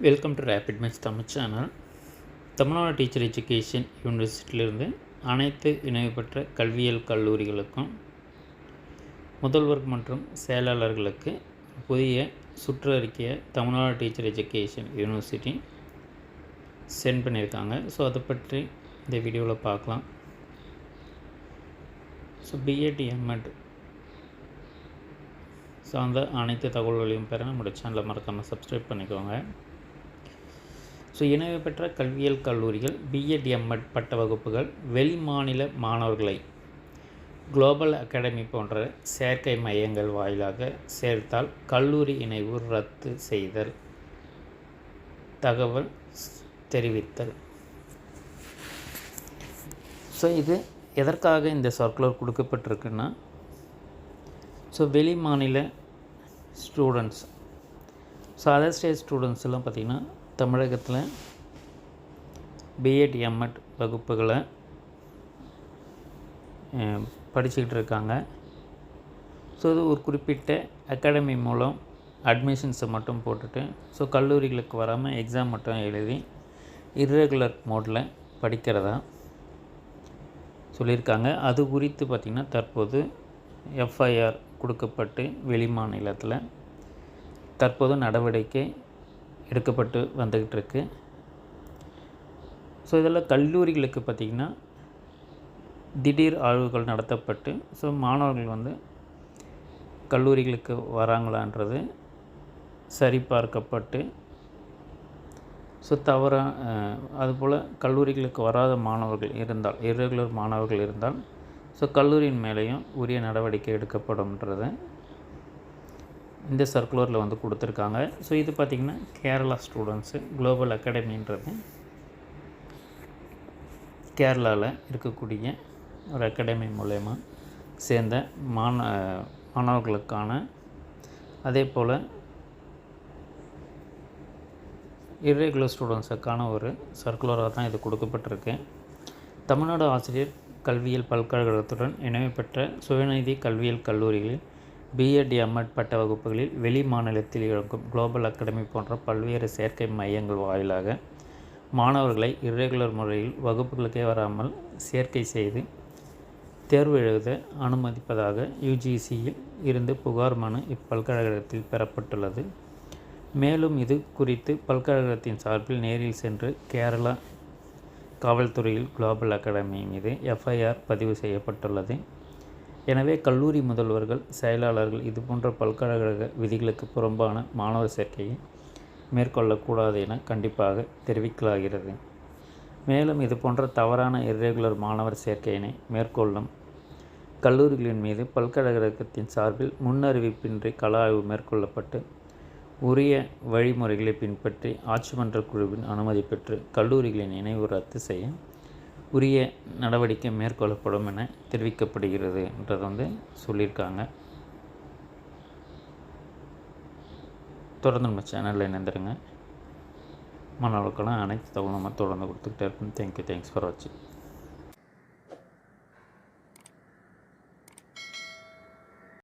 Welcome to rapid match Tamil channel. Tamil Nadu teacher education யூனிவர்சிட்டியிலிருந்து அனைத்து இணைவு பெற்ற கல்வியியல் கல்லூரிகளுக்கும் முதல்வர் மற்றும் செயலாளர்களுக்கு புதிய சுற்றறிக்கையை Tamil Nadu teacher education university sent பண்ணியிருக்காங்க. ஸோ அதை பற்றி இந்த வீடியோவில் பார்க்கலாம். ஸோ பிஎட் எம்எட் சார்ந்த அனைத்து தகவல்களையும் பெற நம்முடைய சேனலை மறக்காமல் சப்ஸ்கிரைப் பண்ணிக்கோங்க. ஸோ இணைவு பெற்ற கல்வியியல் கல்லூரிகள் பிஎட் எம்எட் பட்ட வகுப்புகள் வெளி மாநில மாணவர்களை குளோபல் அகாடமி போன்ற சேர்க்கை மையங்கள் வாயிலாக சேர்த்தால் கல்லூரி இணைவு ரத்து செய்தல், தகவல் தெரிவித்தல். ஸோ இது எதற்காக இந்த சர்க்குலர் கொடுக்கப்பட்டிருக்குன்னா, ஸோ வெளி மாநில students, so other state students எல்லாம் பார்த்திங்கன்னா தமிழகத்தில் பிஎட் எம்எட் வகுப்புகளை படிச்சுக்கிட்டு இருக்காங்க. ஸோ இது ஒரு குறிப்பிட்ட அகாடமி மூலம் அட்மிஷன்ஸை மட்டும் போட்டுட்டு ஸோ கல்லூரிகளுக்கு வராமல் எக்ஸாம் மட்டும் எழுதி இர்ரெகுலர் மோடில் படிக்கிறதா சொல்லியிருக்காங்க. அது குறித்து பார்த்திங்கன்னா தற்போது எஃப்ஐஆர் கொடுக்கப்பட்டு வெளி மாநிலத்தில் தற்போது நடவடிக்கை எடுக்கப்பட்டு வந்துக்கிட்டு இருக்கு. ஸோ இதில் கல்லூரிகளுக்கு பார்த்திங்கன்னா திடீர் ஆய்வுகள் நடத்தப்பட்டு ஸோ மாணவர்கள் கல்லூரிகளுக்கு வராங்களான்றது சரிபார்க்கப்பட்டு ஸோ அதுபோல் கல்லூரிகளுக்கு வராத மாணவர்கள் இருந்தால், இர்ரெகுலர் மாணவர்கள் இருந்தால் ஸோ கல்லூரியின் மேலேயும் உரிய நடவடிக்கை எடுக்கப்படும்ன்றது இந்த சர்க்குலரில் கொடுத்துருக்காங்க. ஸோ இது பார்த்திங்கன்னா கேரளா ஸ்டூடெண்ட்ஸு குளோபல் அகாடமின்றது கேரளாவில் இருக்கக்கூடிய ஒரு அகாடமி மூலயமா சேர்ந்த மாணவர்களுக்கான, அதே போல் இர்ரெகுலர் ஸ்டூடெண்ட்ஸுக்கான ஒரு சர்க்குலராக தான் இது கொடுக்கப்பட்டிருக்கு. தமிழ்நாடு ஆசிரியர் கல்வியியல் பல்கலைக்கழகத்துடன் இணைவு பெற்ற சுயநிதி கல்வியியல் கல்லூரிகளில் பிஎட் எம்எட் பட்ட வகுப்புகளில் வெளி மாநிலத்தில் இயங்கும் குளோபல் அகாடமி போன்ற பல்வேறு சேர்க்கை மையங்கள் வாயிலாக மாணவர்களை இர்ரெகுலர் முறையில் வகுப்புகளுக்கே வராமல் சேர்க்கை செய்து தேர்வு எழுத அனுமதிப்பதாக யுஜிசியில் இருந்து புகார் மனு இப்பல்கலைக்கழகத்தில் பெறப்பட்டுள்ளது. மேலும் இது குறித்து பல்கலைக்கழகத்தின் சார்பில் நேரில் சென்று கேரளா காவல்துறையில் குளோபல் அகாடமி மீது எஃப்ஐஆர் பதிவு செய்யப்பட்டுள்ளது. எனவே கல்லூரி முதல்வர்கள், செயலாளர்கள் இதுபோன்ற பல்கலைக்கழக விதிகளுக்கு புறம்பான மாணவர் சேர்க்கையை மேற்கொள்ளக்கூடாது என கண்டிப்பாக தெரிவிக்கலாகிறது. மேலும் இதுபோன்ற தவறான இர்ரெகுலர் மாணவர் சேர்க்கையினை மேற்கொள்ளும் கல்லூரிகளின் மீது பல்கலைக்கழகத்தின் சார்பில் முன்னறிவிப்பின்றி கள ஆய்வு மேற்கொள்ளப்பட்டு உரிய வழிமுறைகளை பின்பற்றி ஆட்சி மன்ற குழுவின் அனுமதி பெற்று கல்லூரிகளின் இணைவு ரத்து செய்ய உரிய நடவடிக்கை மேற்கொள்ளப்படும் என தெரிவிக்கப்படுகிறது என்றது சொல்லியிருக்காங்க. தொடர்ந்து நம்ம சேனலில் இணைந்துருங்க. மாணவர்களுக்கெல்லாம் அனைத்து தகவலும் நம்ம தொடர்ந்து கொடுத்துக்கிட்டே இருக்கோம். தேங்க்யூ. தேங்க்ஸ் ஃபார் வாட்சிங்.